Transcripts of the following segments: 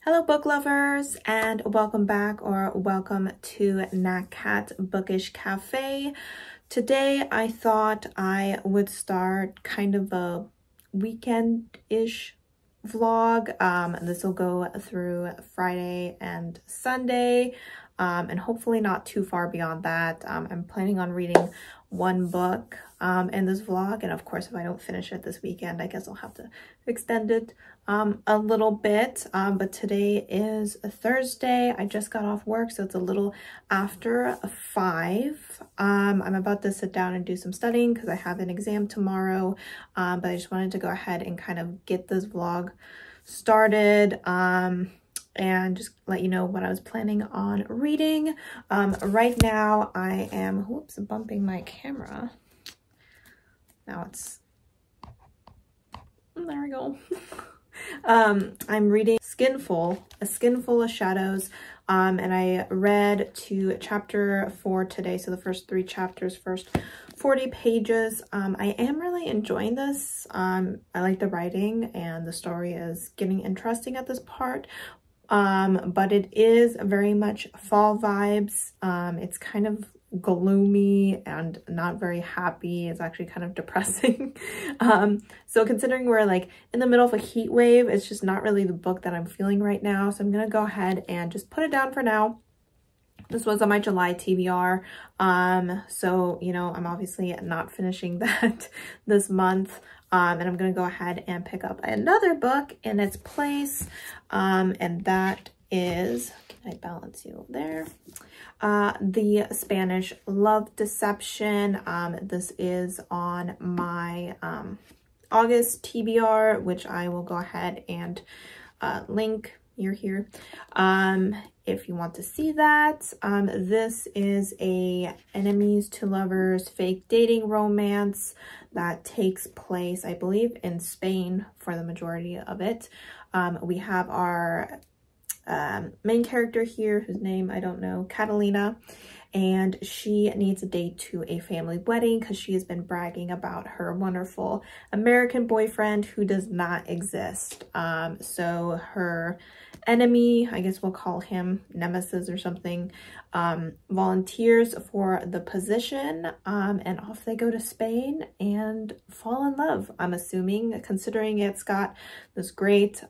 Hello book lovers, and welcome back or welcome to Nat Cat Bookish Cafe. Today I thought I would start kind of a weekend-ish vlog. This will go through Friday and Sunday, and hopefully not too far beyond that. I'm planning on reading one book in this vlog, and of course if I don't finish it this weekend, I guess I'll have to extend it a little bit. But today is a Thursday. I just got off work, so it's a little after 5. I'm about to sit down and do some studying because I have an exam tomorrow, but I just wanted to go ahead and kind of get this vlog started and just let you know what I was planning on reading. Right now I am, whoops, bumping my camera. Now it's, there we go. I'm reading A Skinful of Shadows, and I read to chapter 4 today, so the first 3 chapters, first 40 pages. I am really enjoying this. I like the writing, and the story is getting interesting at this part. But it is very much fall vibes. It's kind of gloomy and not very happy. It's actually kind of depressing. So considering we're like in the middle of a heat wave, it's just not really the book that I'm feeling right now. So I'm gonna go ahead and just put it down for now. This was on my July TBR. So, you know, I'm obviously not finishing that this month. And I'm going to go ahead and pick up another book in its place. And that is, can I balance you there? The Spanish Love Deception. This is on my August TBR, which I will go ahead and link here if you want to see that. This is a enemies to lovers fake dating romance that takes place, I believe, in Spain for the majority of it. We have our main character here, whose name I don't know, Catalina, and she needs a date to a family wedding because she has been bragging about her wonderful American boyfriend who does not exist. So her enemy, I guess we'll call him Nemesis or something, volunteers for the position, and off they go to Spain and fall in love, I'm assuming, considering it's got this great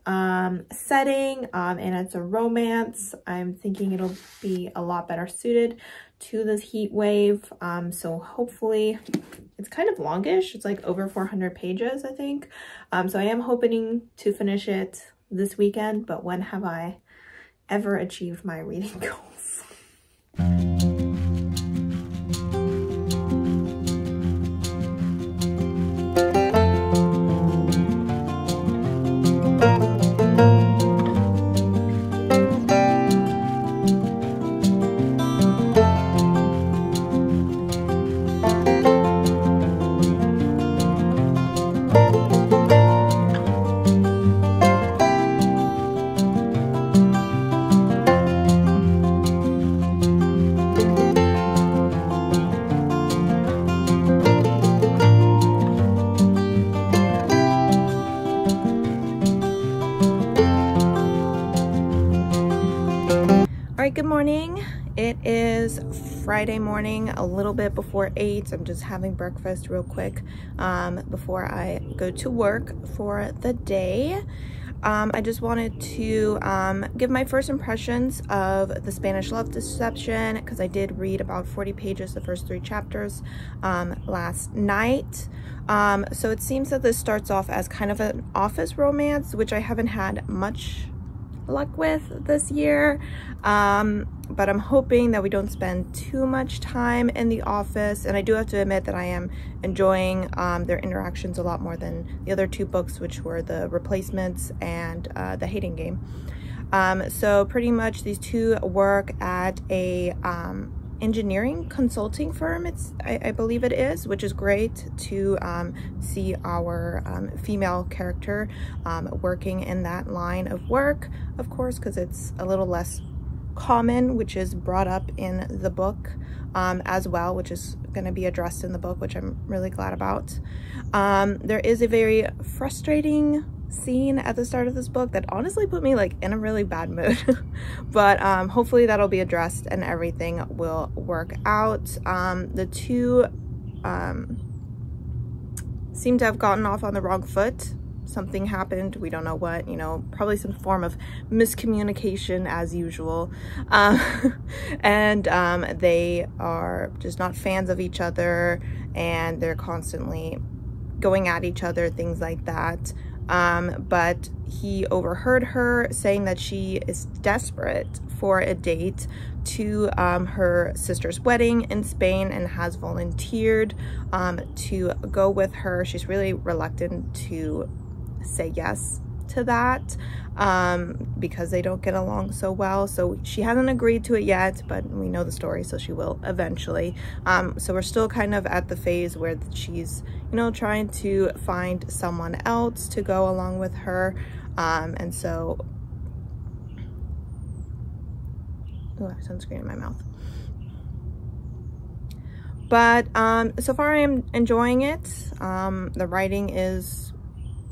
setting, and it's a romance. I'm thinking it'll be a lot better suited to this heat wave. So hopefully, it's kind of longish. It's like over 400 pages, I think. So I am hoping to finish it this weekend, but when have I ever achieved my reading goals? Good morning. It is Friday morning, a little bit before 8. I'm just having breakfast real quick before I go to work for the day. I just wanted to give my first impressions of The Spanish Love Deception because I did read about 40 pages, the first 3 chapters, last night. So it seems that this starts off as kind of an office romance, which I haven't had much luck with this year, but I'm hoping that we don't spend too much time in the office. And I do have to admit that I am enjoying their interactions a lot more than the other 2 books, which were The Replacements and The Hating Game. So pretty much these 2 work at a engineering consulting firm, I believe it is, which is great to see our female character working in that line of work, of course, because it's a little less common, which is brought up in the book as well, which is going to be addressed in the book, which I'm really glad about. There is a very frustrating scene at the start of this book that honestly put me like in a really bad mood. But hopefully that'll be addressed and everything will work out. The two seem to have gotten off on the wrong foot. Something happened, we don't know what, you know, probably some form of miscommunication as usual. And they are just not fans of each other, and they're constantly going at each other, things like that. But he overheard her saying that she is desperate for a date to her sister's wedding in Spain and has volunteered to go with her. She's really reluctant to say yes to that because they don't get along so well. So she hasn't agreed to it yet, but we know the story, so she will eventually. So we're still kind of at the phase where she's, you know, trying to find someone else to go along with her. And so, oh, I have sunscreen in my mouth. But so far I am enjoying it. The writing is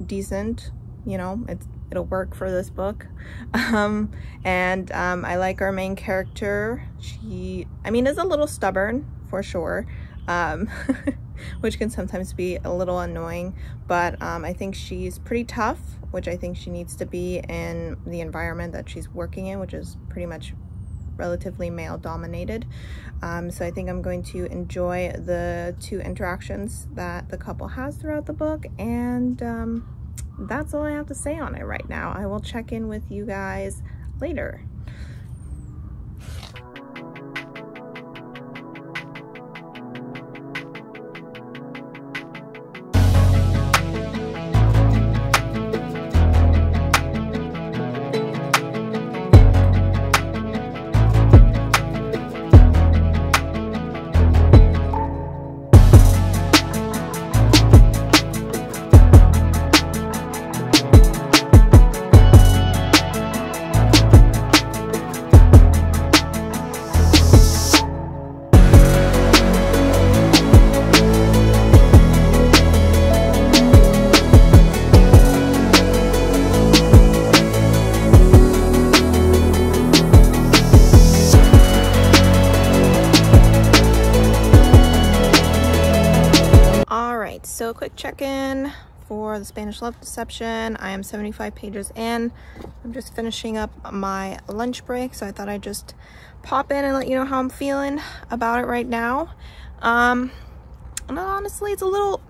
decent, you know, it'll work for this book. And I like our main character. She, I mean, is a little stubborn for sure, which can sometimes be a little annoying, but I think she's pretty tough, which I think she needs to be in the environment that she's working in, which is pretty much relatively male dominated. So I think I'm going to enjoy the two interactions that the couple has throughout the book, and that's all I have to say on it right now. I will check in with you guys later. So quick check-in for the Spanish Love Deception. I am 75 pages in. I'm just finishing up my lunch break, so I thought I'd just pop in and let you know how I'm feeling about it right now. And honestly, it's a little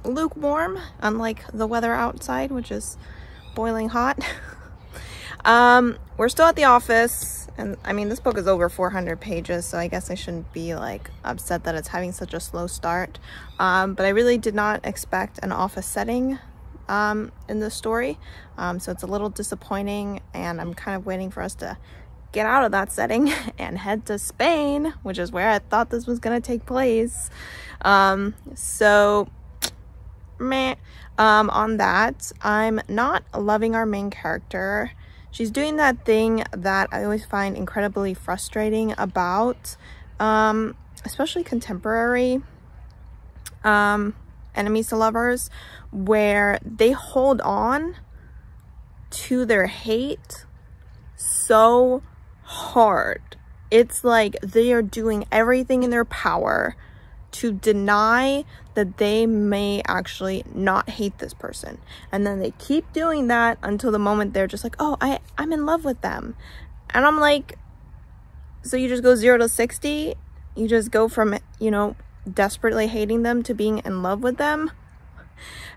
lukewarm, unlike the weather outside, which is boiling hot. We're still at the office, and I mean, this book is over 400 pages, so I guess I shouldn't be like upset that it's having such a slow start. But I really did not expect an office setting in this story, so it's a little disappointing, and I'm kind of waiting for us to get out of that setting and head to Spain, which is where I thought this was gonna take place. So meh. On that, I'm not loving our main character. She's doing that thing that I always find incredibly frustrating about especially contemporary enemies to lovers, where they hold on to their hate so hard. It's like they are doing everything in their power to deny that they may actually not hate this person, and then they keep doing that until the moment they're just like, oh, I'm in love with them. And I'm like, so you just go 0 to 60? You just go from, you know, desperately hating them to being in love with them?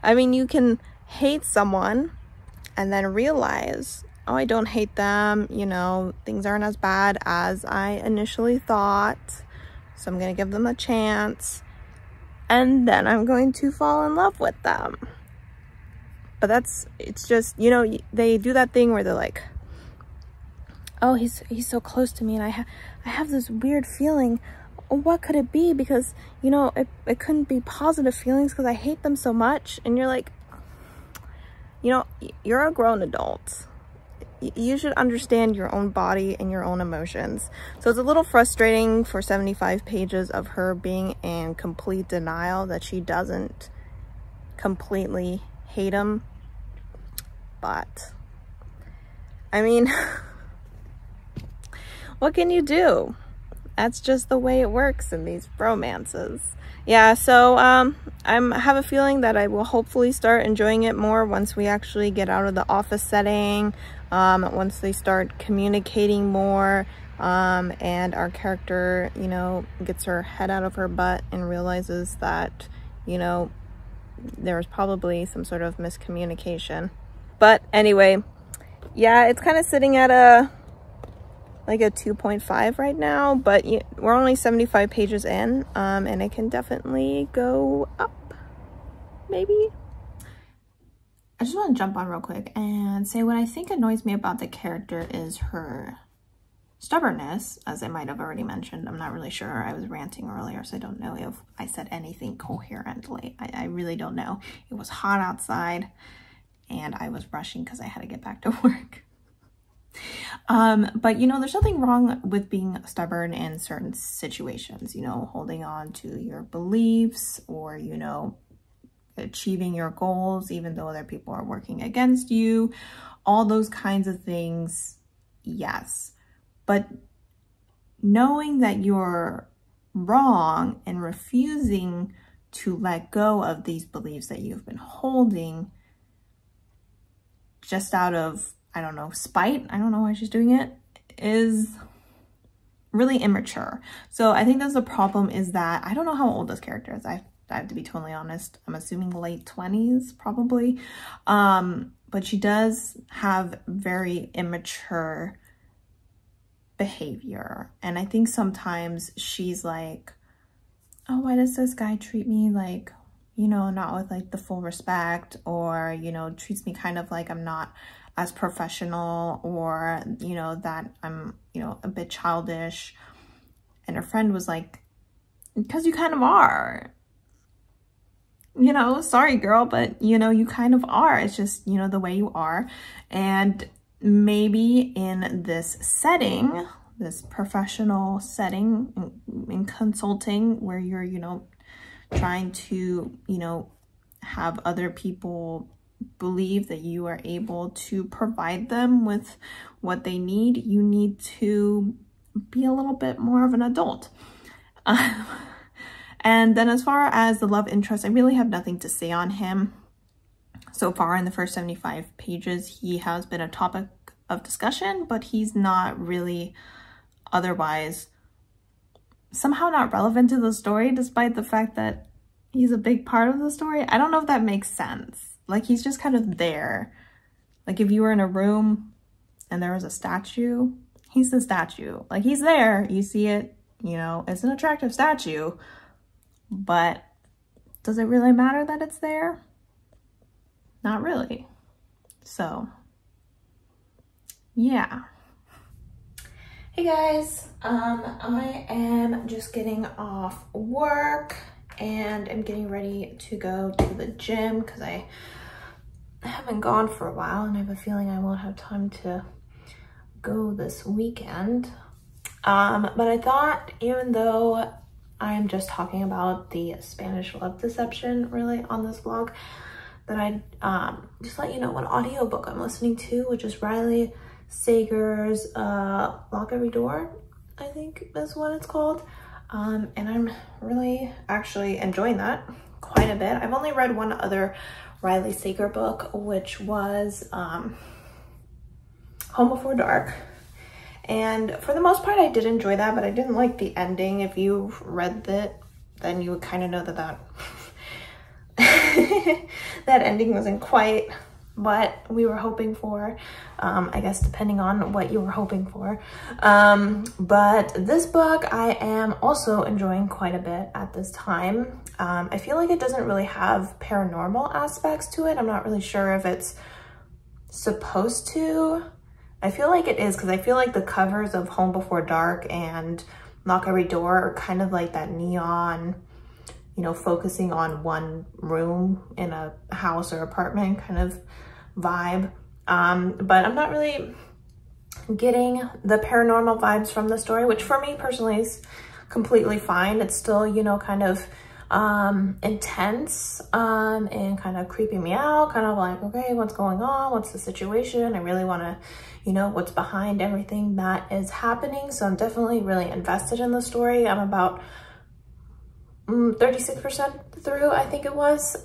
I mean, you can hate someone and then realize, oh, I don't hate them, you know, things aren't as bad as I initially thought, so I'm gonna give them a chance, and then I'm going to fall in love with them. But it's just, you know, they do that thing where they're like, oh, he's so close to me, and I have this weird feeling. What could it be? Because, you know, it couldn't be positive feelings because I hate them so much. And you're like, you know, you're a grown adult. You should understand your own body and your own emotions. So it's a little frustrating for 75 pages of her being in complete denial that she doesn't completely hate him. But I mean, what can you do? That's just the way it works in these romances. Yeah, so I have a feeling that I will hopefully start enjoying it more once we actually get out of the office setting, once they start communicating more, and our character, you know, gets her head out of her butt and realizes that, you know, there's probably some sort of miscommunication. But anyway, yeah, it's kind of sitting at a 2.5 right now, but we're only 75 pages in, and it can definitely go up, maybe. I just want to jump on real quick and say what I think annoys me about the character is her stubbornness, as I might have already mentioned. I'm not really sure. I was ranting earlier, so I don't know if I said anything coherently. I really don't know. It was hot outside, and I was rushing because I had to get back to work. But you know, there's nothing wrong with being stubborn in certain situations, you know, holding on to your beliefs, or, you know, achieving your goals even though other people are working against you, all those kinds of things. Yes, but knowing that you're wrong and refusing to let go of these beliefs that you've been holding just out of, I don't know, spite, I don't know why she's doing it, is really immature. So I think that's the problem, is that I don't know how old this character is. I have to be totally honest. I'm assuming late 20s probably. But she does have very immature behavior. And I think sometimes she's like, oh, why does this guy treat me like, you know, not with like the full respect, or, you know, treats me kind of like I'm not as professional, or, you know, that I'm, you know, a bit childish. And her friend was like, because you kind of are, you know, sorry girl, but you know, you kind of are. It's just, you know, the way you are. And maybe in this setting, this professional setting in consulting, where you're, you know, trying to, you know, have other people believe that you are able to provide them with what they need, you need to be a little bit more of an adult. And then as far as the love interest, I really have nothing to say on him. So far in the first 75 pages, he has been a topic of discussion, but he's not really otherwise somehow not relevant to the story, despite the fact that he's a big part of the story. I don't know if that makes sense. Like, he's just kind of there. Like, if you were in a room and there was a statue, he's the statue. Like, he's there, you see it, you know, it's an attractive statue, but does it really matter that it's there? Not really. So, yeah. Hey guys, I am just getting off work and I'm getting ready to go to the gym because I haven't gone for a while and I have a feeling I won't have time to go this weekend. But I thought, even though I'm just talking about the Spanish love deception really on this vlog, that I'd just let you know what audiobook I'm listening to, which is Riley Sager's Lock Every Door, I think is what it's called. And I'm really actually enjoying that quite a bit. I've only read one other Riley Sager book, which was Home Before Dark. And for the most part, I did enjoy that, but I didn't like the ending. If you read it, then you would kind of know that that ending wasn't quite what we were hoping for, I guess, depending on what you were hoping for. But this book I am also enjoying quite a bit at this time. I feel like it doesn't really have paranormal aspects to it. I'm not really sure if it's supposed to. I feel like it is, because I feel like the covers of Home Before Dark and Lock Every Door are kind of like that neon, you know, focusing on one room in a house or apartment kind of vibe. But I'm not really getting the paranormal vibes from the story, which for me personally is completely fine. It's still, you know, kind of intense and kind of creeping me out, kind of like, okay, what's going on? What's the situation? I really want to, you know, what's behind everything that is happening. So I'm definitely really invested in the story. I'm about 36% through, I think it was.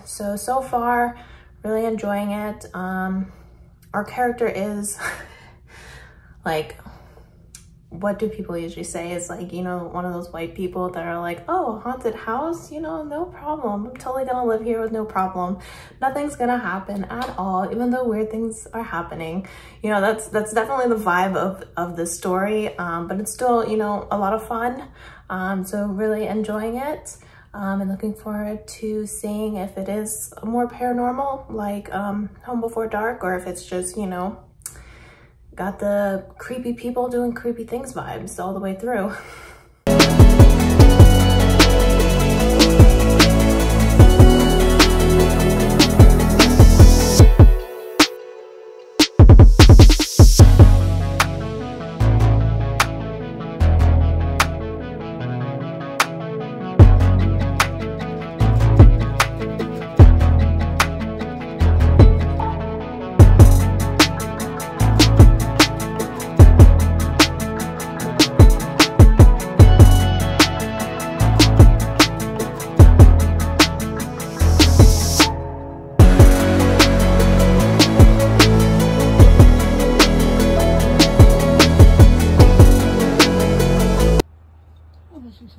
So far, really enjoying it. Our character is like, what do people usually say? Is like, you know, one of those white people that are like, oh, haunted house, you know, no problem. I'm totally gonna live here with no problem. Nothing's gonna happen at all, even though weird things are happening. You know, that's definitely the vibe of this story, but it's still, you know, a lot of fun. So really enjoying it, and looking forward to seeing if it is more paranormal, like Home Before Dark, or if it's just, you know, got the creepy people doing creepy things vibes all the way through.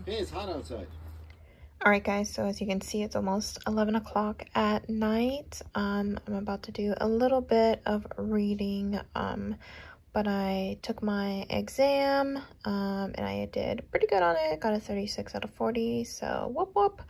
Hey, it's hot outside. All right, guys, so as you can see, it's almost 11 o'clock at night. I'm about to do a little bit of reading, but I took my exam, and I did pretty good on it. Got a 36 out of 40, so whoop whoop.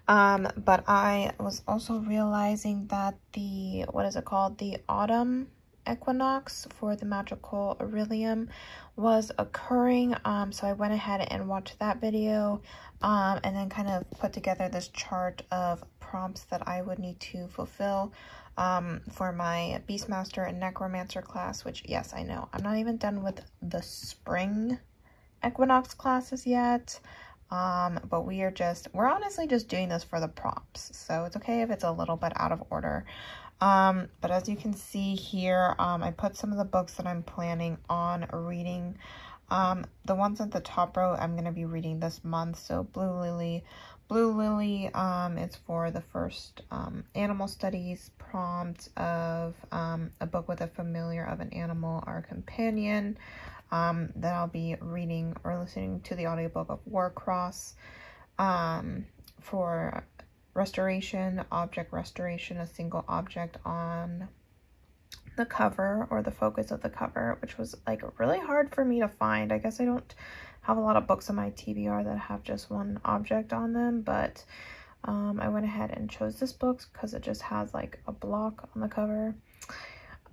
But I was also realizing that the, what is it called? The autumn equinox for the magical Aurelium was occurring. So I went ahead and watched that video, and then kind of put together this chart of prompts that I would need to fulfill for my Beastmaster and Necromancer class, which, yes, I know, I'm not even done with the spring equinox classes yet. But we're honestly just doing this for the prompts, so it's okay if it's a little bit out of order. But as you can see here, I put some of the books that I'm planning on reading. The ones at the top row I'm going to be reading this month. So Blue Lily, it's for the first animal studies prompt of a book with a familiar of an animal, our companion. Then I'll be reading or listening to the audiobook of Warcross for restoration, object restoration, a single object on the cover or the focus of the cover, which was like really hard for me to find. I guess I don't have a lot of books on my TBR that have just one object on them, but I went ahead and chose this book because it just has like a block on the cover.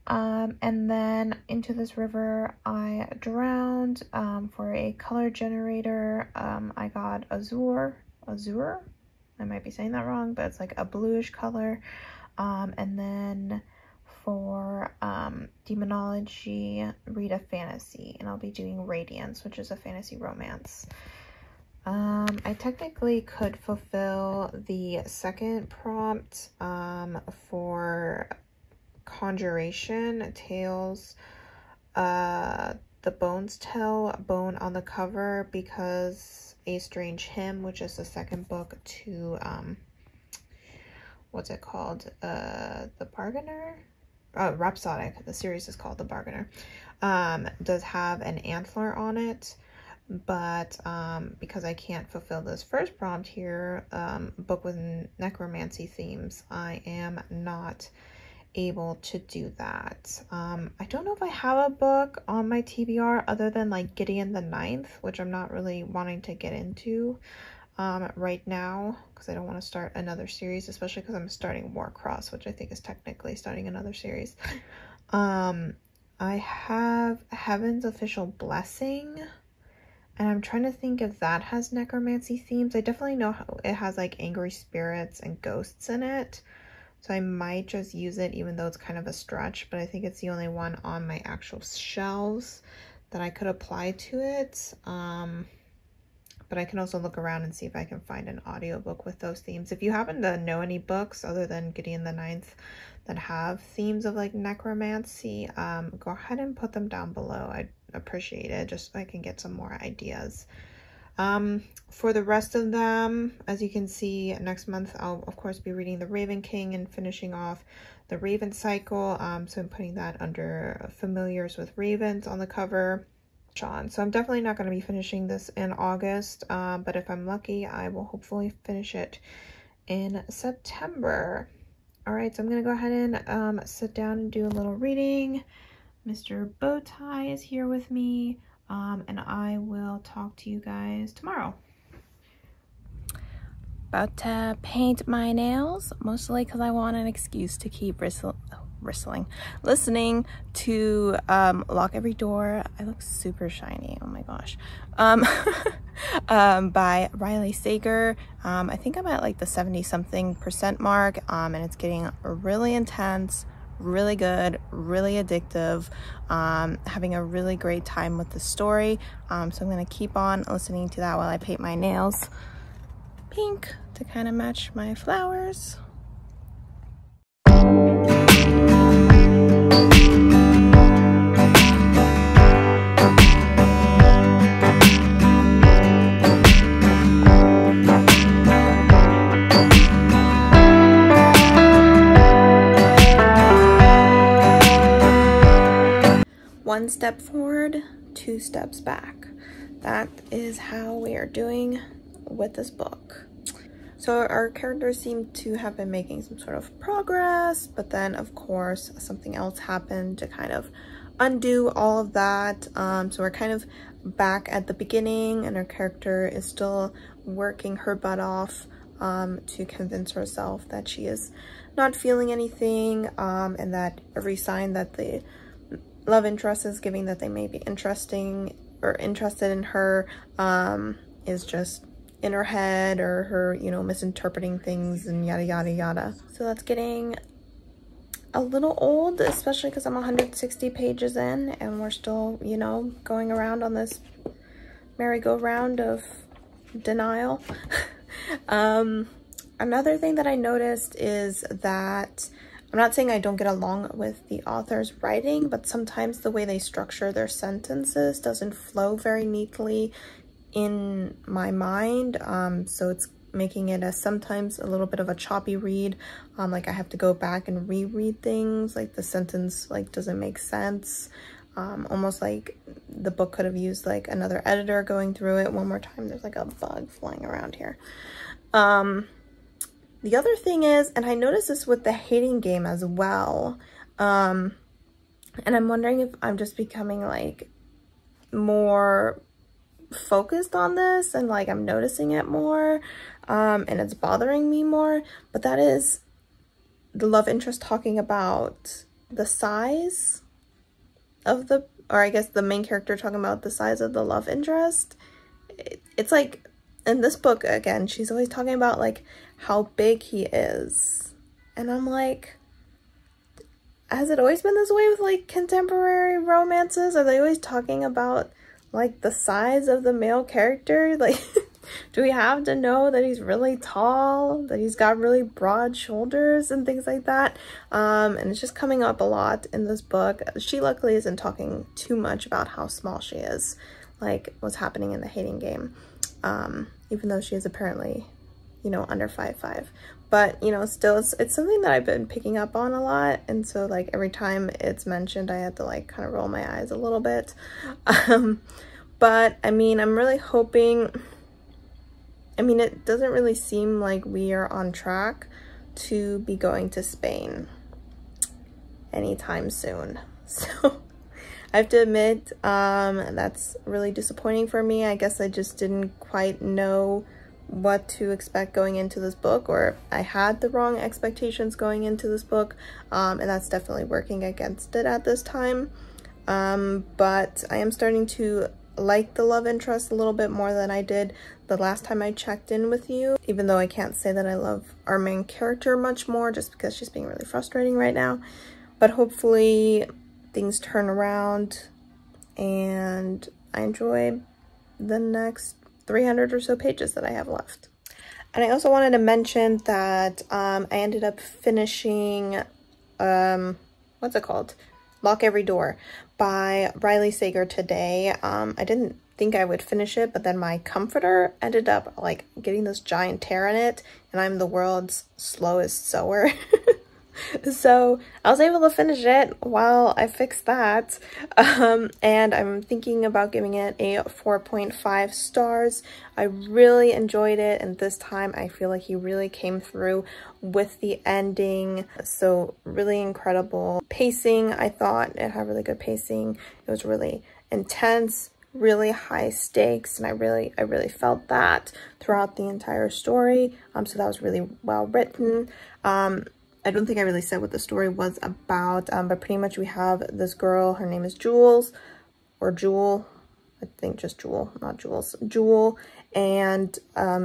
And then Into This River I Drowned. For a color generator, I got Azure, I might be saying that wrong, but it's like a bluish color. And then for demonology, read a fantasy, and I'll be doing Radiance, which is a fantasy romance. I technically could fulfill the second prompt for Conjuration Tales, the Bones Tell Bone on the cover, because A Strange Hymn, which is the second book to what's it called, The Bargainer, Rhapsodic, the series is called The Bargainer, does have an antler on it. But because I can't fulfill this first prompt here, book with necromancy themes, I am not able to do that. I don't know if I have a book on my TBR other than like Gideon the Ninth, which I'm not really wanting to get into right now because I don't want to start another series, especially because I'm starting Warcross, which I think is technically starting another series. I have Heaven's Official Blessing, and I'm trying to think if that has necromancy themes. I definitely know how it has like angry spirits and ghosts in it, so I might just use it even though it's kind of a stretch, but I think it's the only one on my actual shelves that I could apply to it. but I can also look around and see if I can find an audiobook with those themes. If you happen to know any books other than Gideon the Ninth that have themes of like necromancy, go ahead and put them down below. I'd appreciate it, just so I can get some more ideas. For the rest of them, as you can see, next month I'll of course be reading The Raven King and finishing off the Raven cycle. So I'm putting that under Familiars with Ravens on the cover. So I'm definitely not going to be finishing this in August, but if I'm lucky, I will hopefully finish it in September. All right, so I'm going to go ahead and sit down and do a little reading. Mr. Bowtie is here with me, and I will talk to you guys tomorrow. About to paint my nails, mostly because I want an excuse to keep listening to Lock Every Door. I look super shiny, oh my gosh. By Riley Sager. I think I'm at like the 70-something% mark, and it's getting really intense, really good, really addictive, having a really great time with the story. So I'm gonna keep on listening to that while I paint my nails pink to kind of match my flowers. One step forward, 2 steps back. That is how we are doing with this book. So our characters seem to have been making some sort of progress, but then of course something else happened to kind of undo all of that. So we're kind of back at the beginning, and our character is still working her butt off to convince herself that she is not feeling anything, and that every sign that the love interest is giving that they may be interested in her is just in her head, or her, you know, misinterpreting things and yada yada yada. So that's getting a little old, especially because I'm 160 pages in and we're still, you know, going around on this merry-go-round of denial. Another thing that I noticed is that I'm not saying I don't get along with the author's writing, but sometimes the way they structure their sentences doesn't flow very neatly in my mind. So it's making it sometimes a little bit of a choppy read. Like I have to go back and reread things, like the sentence like doesn't make sense. Almost like the book could have used like another editor going through it one more time. There's like a bug flying around here. The other thing is, and I noticed this with the Hating Game as well, and I'm wondering if I'm just becoming like more focused on this and like I'm noticing it more, and it's bothering me more, but that is the love interest talking about the size of the, or I guess the main character talking about the size of the love interest. It's like in this book, again, she's always talking about like how big he is, and I'm like, has it always been this way with like contemporary romances? Are they always talking about like the size of the male character? Like do we have to know that he's really tall, that he's got really broad shoulders and things like that? And it's just coming up a lot in this book. She luckily isn't talking too much about how small she is, like what's happening in the Hating Game, even though she is apparently, you know, under 5'5". But, you know, still, it's something that I've been picking up on a lot. And so, like, every time it's mentioned, I had to, like, kind of roll my eyes a little bit. But, I mean, I'm really hoping... I mean, it doesn't really seem like we are on track to be going to Spain anytime soon. So, I have to admit, that's really disappointing for me. I guess I just didn't quite know what to expect going into this book, or I had the wrong expectations going into this book, and that's definitely working against it at this time. But I am starting to like the love interest a little bit more than I did the last time I checked in with you, even though I can't say that I love our main character much more just because she's being really frustrating right now. But hopefully things turn around and I enjoy the next 300 or so pages that I have left. And I also wanted to mention that I ended up finishing, what's it called? Lock Every Door by Riley Sager today. I didn't think I would finish it, but then my comforter ended up like getting this giant tear in it, and I'm the world's slowest sewer. So I was able to finish it while I fixed that. And I'm thinking about giving it a 4.5 stars. I really enjoyed it, and this time I feel like he really came through with the ending. So really incredible pacing. I thought it had really good pacing. It was really intense, really high stakes, and I really felt that throughout the entire story. So that was really well written. I don't think I really said what the story was about, but pretty much we have this girl, her name is Jules, or Jewel, I think just Jewel, not Jules, Jewel, and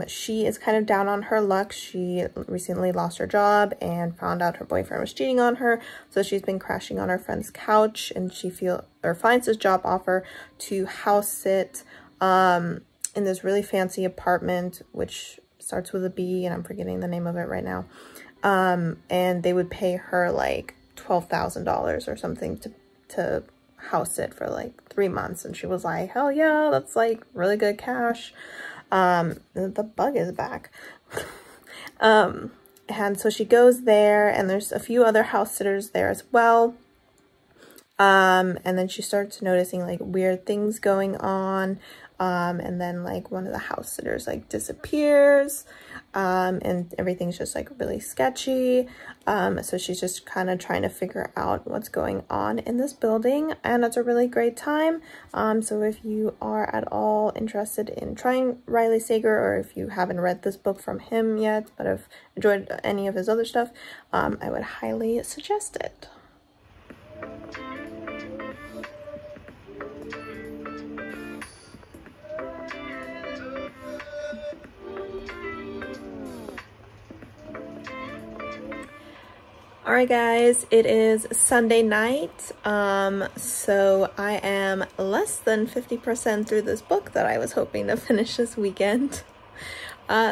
she is kind of down on her luck. She recently lost her job and found out her boyfriend was cheating on her, so she's been crashing on her friend's couch, and she finds this job offer to house sit in this really fancy apartment, which starts with a B, and I'm forgetting the name of it right now. And they would pay her like $12,000 or something to house it for like 3 months. And she was like, hell yeah, that's like really good cash. The bug is back. And so she goes there, and there's a few other house sitters there as well. And then she starts noticing like weird things going on. And then like one of the house sitters like disappears, and everything's just like really sketchy. So she's just kind of trying to figure out what's going on in this building, and it's a really great time. So if you are at all interested in trying Riley Sager, or if you haven't read this book from him yet but have enjoyed any of his other stuff, I would highly suggest it. Alright guys, it is Sunday night, so I am less than 50% through this book that I was hoping to finish this weekend.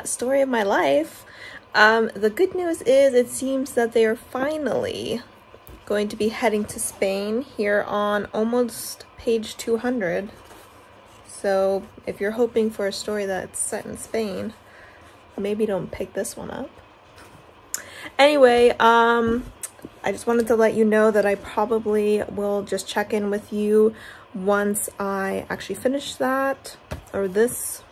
Story of my life. The good news is it seems that they are finally going to be heading to Spain here on almost page 200. So if you're hoping for a story that's set in Spain, maybe don't pick this one up. Anyway, I just wanted to let you know that I probably will just check in with you once I actually finish that, or this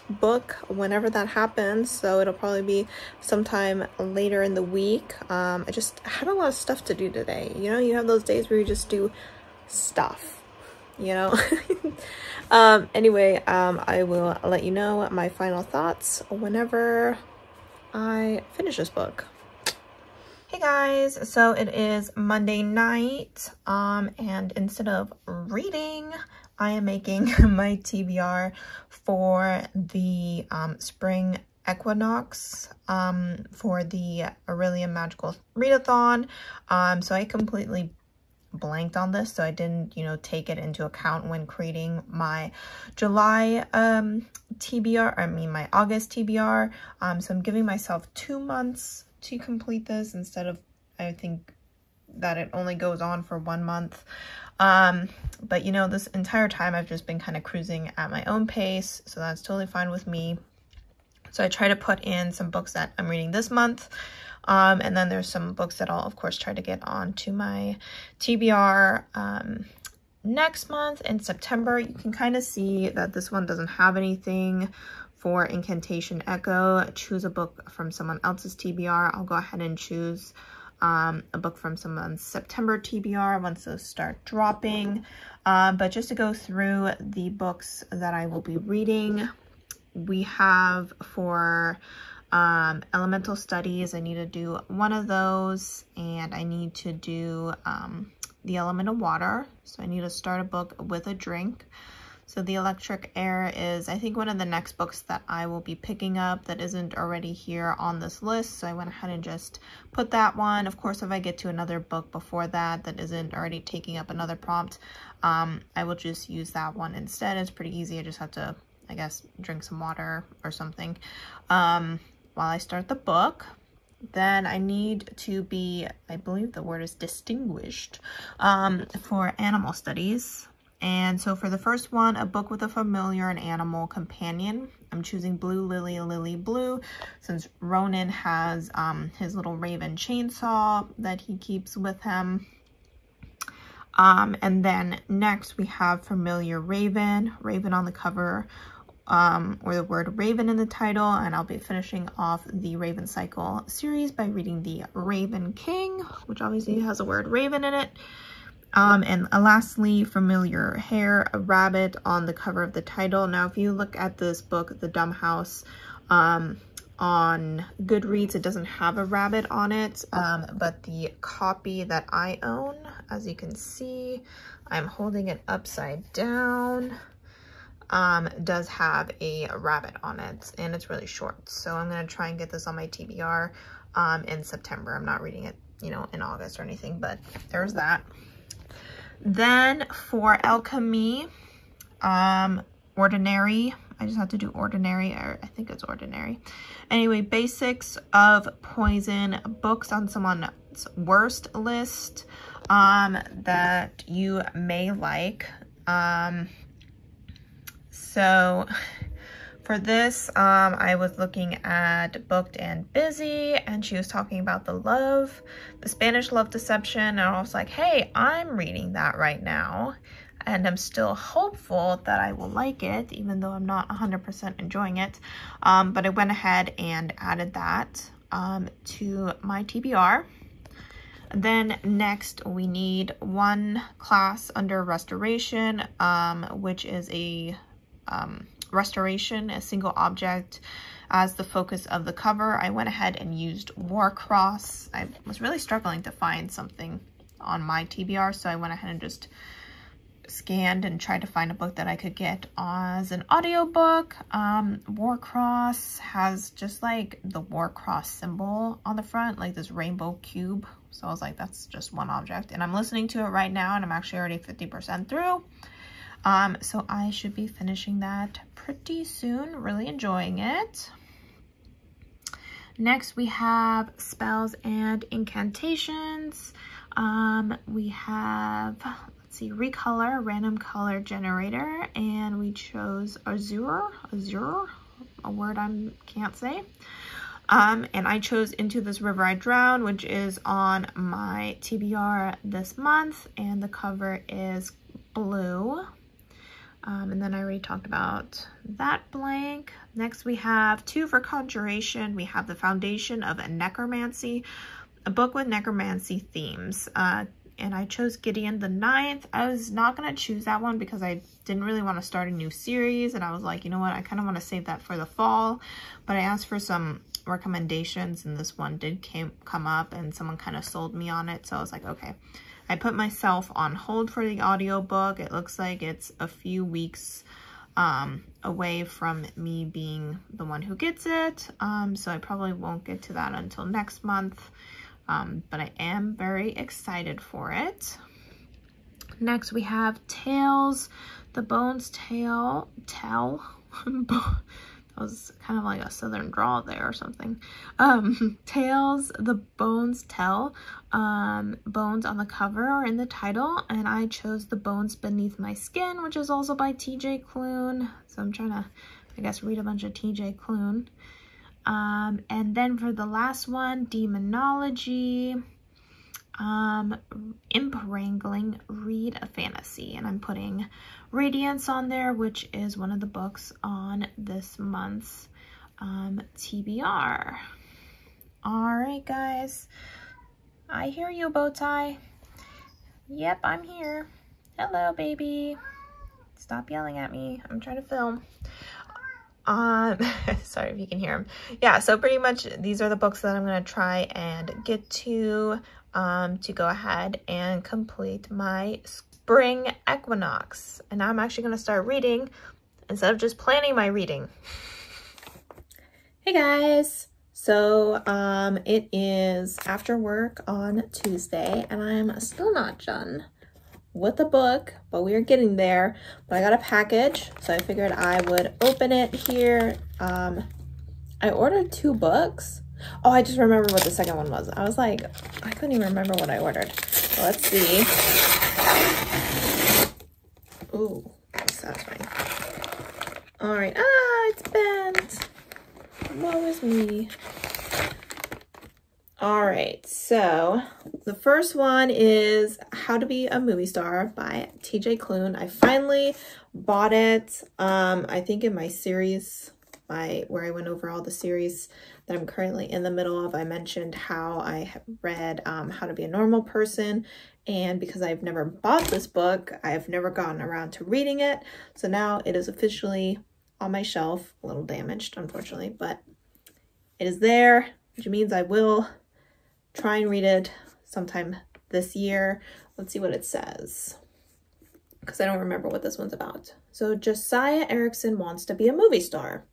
book, whenever that happens. So it'll probably be sometime later in the week. I just had a lot of stuff to do today. You know, you have those days where you just do stuff, you know. Anyway, I will let you know my final thoughts whenever I finish this book. Hey guys, so it is Monday night, and instead of reading, I am making my TBR for the spring equinox, for the Aurelia Magical Readathon. So I completely blanked on this, so I didn't, you know, take it into account when creating my July TBR, I mean my August TBR. So I'm giving myself 2 months to complete this, instead of, I think that it only goes on for 1 month. But you know, this entire time I've just been kind of cruising at my own pace, so that's totally fine with me. So I try to put in some books that I'm reading this month, and then there's some books that I'll of course try to get on to my TBR next month in September. You can kind of see that this one doesn't have anything for Incantation Echo. Choose a book from someone else's TBR. I'll go ahead and choose a book from someone's September TBR once those start dropping. But just to go through the books that I will be reading, we have for Elemental Studies, I need to do one of those, and I need to do the Element of Water. So I need to start a book with a drink. So the Electric Air is, I think, one of the next books that I will be picking up that isn't already here on this list. So I went ahead and just put that one. Of course, if I get to another book before that that isn't already taking up another prompt, I will just use that one instead. It's pretty easy. I just have to, I guess, drink some water or something while I start the book. Then I need to be, I believe the word is distinguished, for animal studies. And so for the first one, a book with a familiar and animal companion, I'm choosing Blue Lily, Lily Blue, since Ronan has his little raven chainsaw that he keeps with him. And then next we have Familiar Raven, Raven on the cover, or the word Raven in the title, and I'll be finishing off the Raven Cycle series by reading the Raven King, which obviously has the word Raven in it. And lastly, Familiar Hare, a rabbit on the cover of the title. Now, if you look at this book, The Dumb House, on Goodreads, it doesn't have a rabbit on it, but the copy that I own, as you can see, I'm holding it upside down, does have a rabbit on it, and it's really short. So I'm going to try and get this on my TBR in September. I'm not reading it, you know, in August or anything, but there's that. Then for Alchemy, Ordinary, I just have to do Ordinary, or I think it's Ordinary. Anyway, Basics of Poison, books on someone's worst list that you may like. So for this, I was looking at Booked and Busy, and she was talking about the Spanish love deception, and I was like, hey, I'm reading that right now, and I'm still hopeful that I will like it, even though I'm not 100% enjoying it. But I went ahead and added that to my TBR. Then next we need one class under Restoration, which is a restoration, a single object as the focus of the cover. I went ahead and used Warcross. I was really struggling to find something on my TBR, so I went ahead and just scanned and tried to find a book that I could get as an audiobook. Warcross has just like the Warcross symbol on the front, like this rainbow cube. So I was like, that's just one object. And I'm listening to it right now, and I'm actually already 50% through. So I should be finishing that pretty soon. Really enjoying it. Next we have Spells and Incantations. We have, let's see, Recolor, Random Color Generator, and we chose Azure, a word I can't say. And I chose Into This River I Drown, which is on my TBR this month, and the cover is blue. And then I already talked about that blank. Next we have two for Conjuration. We have The Foundation of Necromancy, a book with necromancy themes. And I chose Gideon the Ninth. I was not going to choose that one because I didn't really want to start a new series. And I was like, you know what, I kind of want to save that for the fall. But I asked for some recommendations, and this one did come up, and someone kind of sold me on it. So I was like, okay. I put myself on hold for the audiobook. It looks like it's a few weeks away from me being the one who gets it. So I probably won't get to that until next month. But I am very excited for it. Next we have Tales, The Bones Tell. That was kind of like a southern drawl there or something. Tales, The Bones Tell. Bones on the cover or in the title, and I chose The Bones Beneath My Skin, which is also by TJ Klune. So I'm trying to, I guess, read a bunch of TJ Klune. And then for the last one, Demonology, Imp Wrangling, Read a Fantasy, and I'm putting Radiance on there, which is one of the books on this month's TBR. All right, guys. I hear you, Bowtie. Yep, I'm here. Hello, baby. Stop yelling at me. I'm trying to film. Sorry if you can hear him. Yeah, so pretty much these are the books that I'm going to try and get to go ahead and complete my spring equinox. And now I'm actually going to start reading instead of just planning my reading. Hey guys. So it is after work on Tuesday, and I'm still not done with a book, but we are getting there. But I got a package, so I figured I would open it here. I ordered 2 books. Oh, I just remember what the second one was. I was like, I couldn't even remember what I ordered. So let's see. Ooh, that's satisfying. All right. Ah, it's bent. Woe is me. All right, so the first one is How to Be a Movie Star by TJ Klune. I finally bought it. I think in my series, where I went over all the series that I'm currently in the middle of, I mentioned how I have read How to Be a Normal Person. And because I've never bought this book, I've never gotten around to reading it. So now it is officially on my shelf, a little damaged, unfortunately, but it is there, which means I will try and read it sometime this year. Let's see what it says, because I don't remember what this one's about. So Josiah Erickson wants to be a movie star.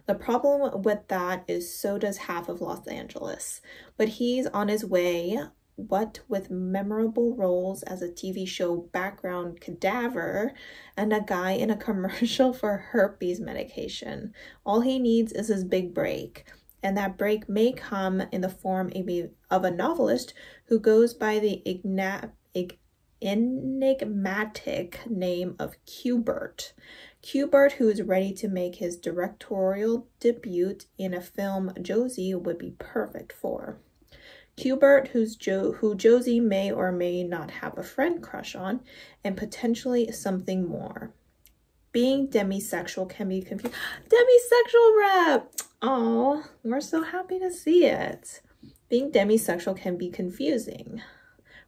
The problem with that is so does half of Los Angeles, but he's on his way, what with memorable roles as a TV show background cadaver and a guy in a commercial for herpes medication. All he needs is his big break. And that break may come in the form of a novelist who goes by the enigmatic name of Qbert. Qbert, who is ready to make his directorial debut in a film Josie would be perfect for. Qbert, who Josie may or may not have a friend crush on, and potentially something more. Being demisexual can be confusing. Demisexual rep! Oh, we're so happy to see it. Being demisexual can be confusing.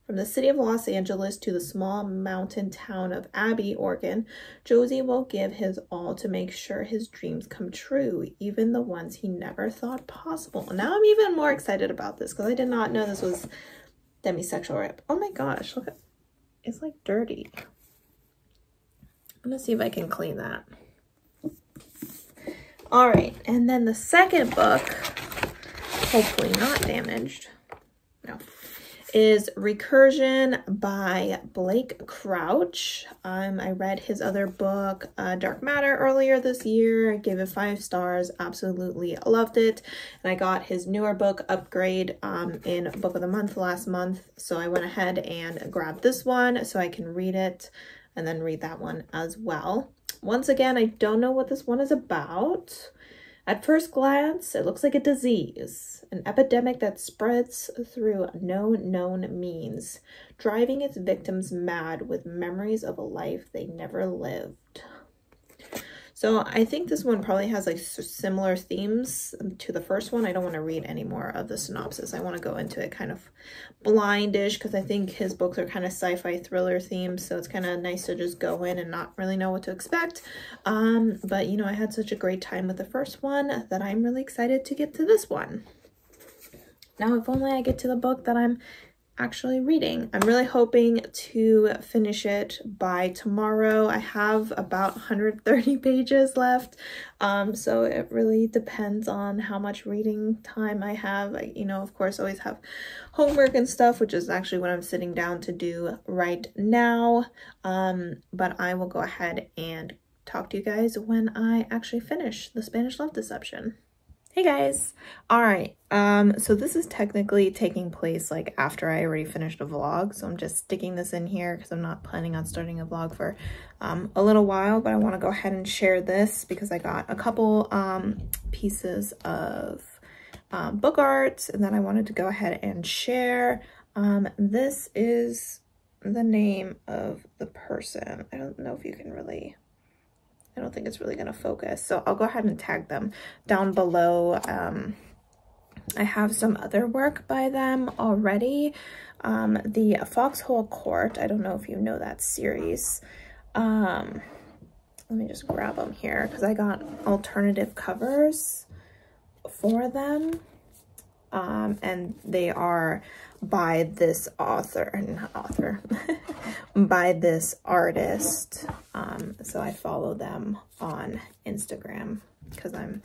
From the city of Los Angeles to the small mountain town of Abbey, Oregon, Josie will give his all to make sure his dreams come true, even the ones he never thought possible. Now I'm even more excited about this because I did not know this was demisexual rep. Oh my gosh, look at it. It's like dirty. I'm gonna see if I can clean that. All right, and then the second book, hopefully not damaged, no, is Recursion by Blake Crouch. I read his other book, Dark Matter, earlier this year. I gave it 5 stars, absolutely loved it. And I got his newer book, Upgrade, in Book of the Month last month. So I went ahead and grabbed this one so I can read it and then read that one as well. Once again, I don't know what this one is about. At first glance, it looks like a disease, an epidemic that spreads through no known means, driving its victims mad with memories of a life they never lived. So I think this one probably has like similar themes to the first one. I don't want to read any more of the synopsis. I want to go into it kind of blindish because I think his books are kind of sci-fi thriller themes. So it's kind of nice to just go in and not really know what to expect. But you know, I had such a great time with the first one that I'm really excited to get to this one. Now, if only I get to the book that I'm actually reading. I'm really hoping to finish it by tomorrow. I have about 130 pages left, so it really depends on how much reading time I have. You know, of course, always have homework and stuff, which is actually what I'm sitting down to do right now, but I will go ahead and talk to you guys when I actually finish The Spanish Love Deception. Hey guys. All right. So this is technically taking place like after I already finished a vlog. So I'm just sticking this in here because I'm not planning on starting a vlog for a little while, but I want to go ahead and share this because I got a couple pieces of book art and then I wanted to go ahead and share. This is the name of the person. I don't know if you can really... I don't think it's really going to focus, so I'll go ahead and tag them down below. I have some other work by them already. The Foxhole Court, I don't know if you know that series. Let me just grab them here because I got alternative covers for them. And they are by this by this artist. So I follow them on Instagram because I'm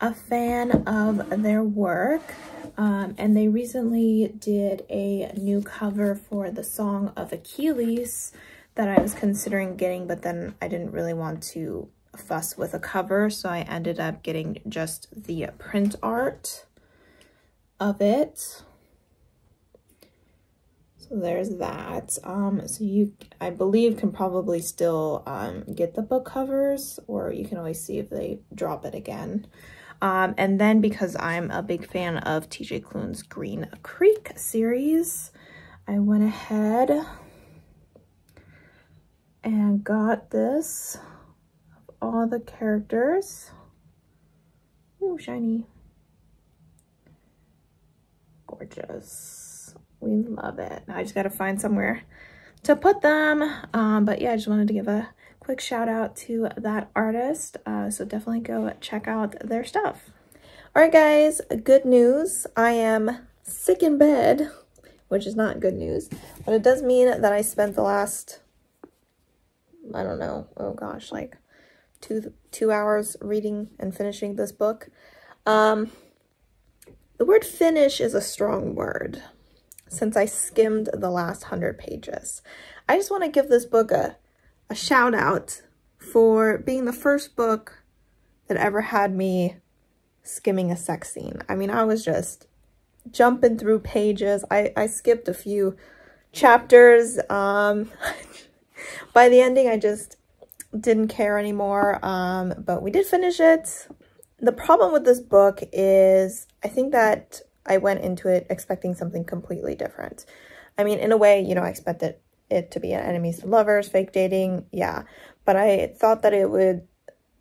a fan of their work. And they recently did a new cover for the Song of Achilles that I was considering getting, but then I didn't really want to fuss with a cover, so I ended up getting just the print art of it. So there's that. So you, I believe, can probably still get the book covers, or you can always see if they drop it again. And then because I'm a big fan of TJ Klune's Green Creek series, I went ahead and got this of all the characters. Ooh, shiny. Gorgeous. We love it. I just got to find somewhere to put them. But yeah, I just wanted to give a quick shout out to that artist. So definitely go check out their stuff. All right, guys, good news. I am sick in bed, which is not good news, but it does mean that I spent the last, I don't know, oh gosh, like two hours reading and finishing this book. The word finish is a strong word since I skimmed the last 100 pages. I just want to give this book a shout out for being the first book that ever had me skimming a sex scene. I mean, I was just jumping through pages. I skipped a few chapters. By the ending, I just didn't care anymore. But we did finish it. The problem with this book is I think that I went into it expecting something completely different. I mean, in a way, you know, I expected it to be an enemies to lovers, fake dating, yeah. But I thought that it would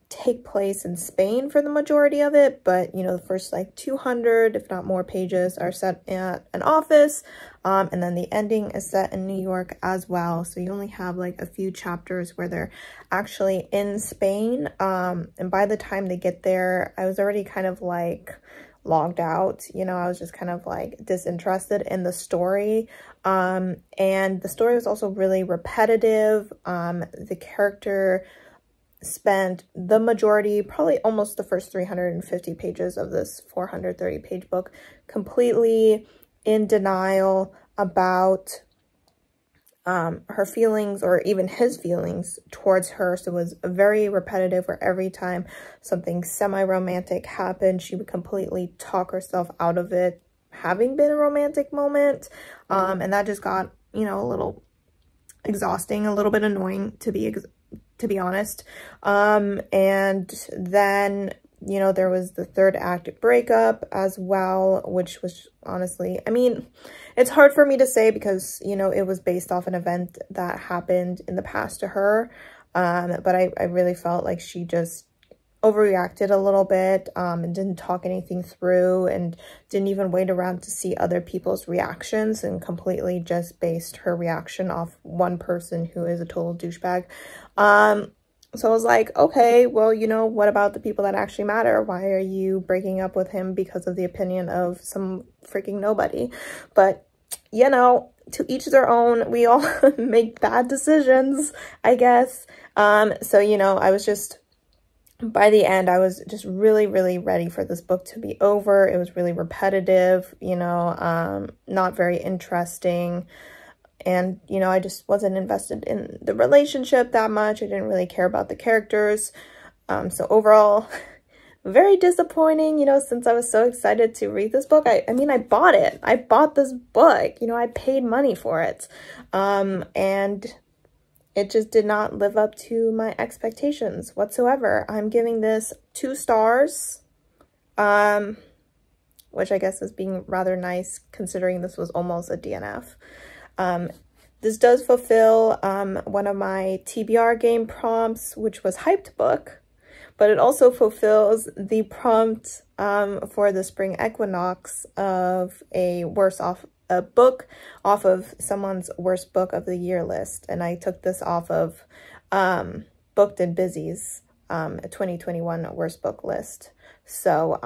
take place in Spain for the majority of it, but you know, the first like 200 if not more pages are set at an office, and then the ending is set in New York as well, so you only have like a few chapters where they're actually in Spain, and by the time they get there, I was already kind of like logged out, you know. I was just kind of like disinterested in the story, and the story was also really repetitive. The character spent the majority, probably almost the first 350 pages of this 430 page book completely in denial about her feelings, or even his feelings towards her. So it was very repetitive, where every time something semi-romantic happened, she would completely talk herself out of it having been a romantic moment, and that just got, you know, a little exhausting, a little bit annoying to be honest. And then, you know, there was the third act breakup as well, which was honestly, I mean, it's hard for me to say because, you know, it was based off an event that happened in the past to her. But I really felt like she just overreacted a little bit, and didn't talk anything through, and didn't even wait around to see other people's reactions, and completely just based her reaction off one person who is a total douchebag. So I was like, okay, well, you know, what about the people that actually matter? Why are you breaking up with him because of the opinion of some freaking nobody? But, you know, to each their own. We all make bad decisions, I guess. So, you know, I was just, by the end, I was just really, really ready for this book to be over. It was really repetitive, you know, not very interesting. And, you know, I just wasn't invested in the relationship that much. I didn't really care about the characters. So overall, very disappointing, you know, since I was so excited to read this book. I mean, I bought it. I bought this book, you know, I paid money for it. And it just did not live up to my expectations whatsoever. I'm giving this 2 stars, which I guess is being rather nice considering this was almost a DNF. This does fulfill one of my TBR game prompts, which was hyped book, but it also fulfills the prompt for the spring equinox of a book off of someone's worst book of the year list. And I took this off of Booked and Busy's 2021 worst book list. So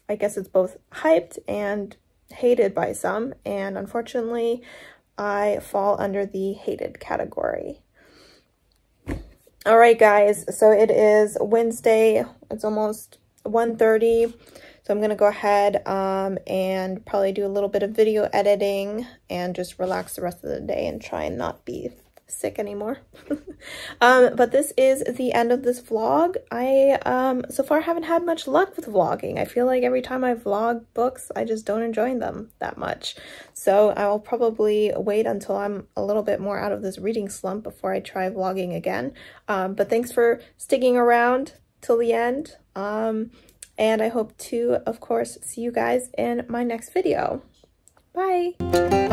I guess it's both hyped and hated by some, and unfortunately I fall under the hated category. All right, guys, so it is Wednesday. It's almost 1:30, so I'm gonna go ahead and probably do a little bit of video editing and just relax the rest of the day and try and not be sick anymore. But this is the end of this vlog. I so far haven't had much luck with vlogging. I feel like every time I vlog books, I just don't enjoy them that much. So I will probably wait until I'm a little bit more out of this reading slump before I try vlogging again. But thanks for sticking around till the end. And I hope to, of course, see you guys in my next video. Bye!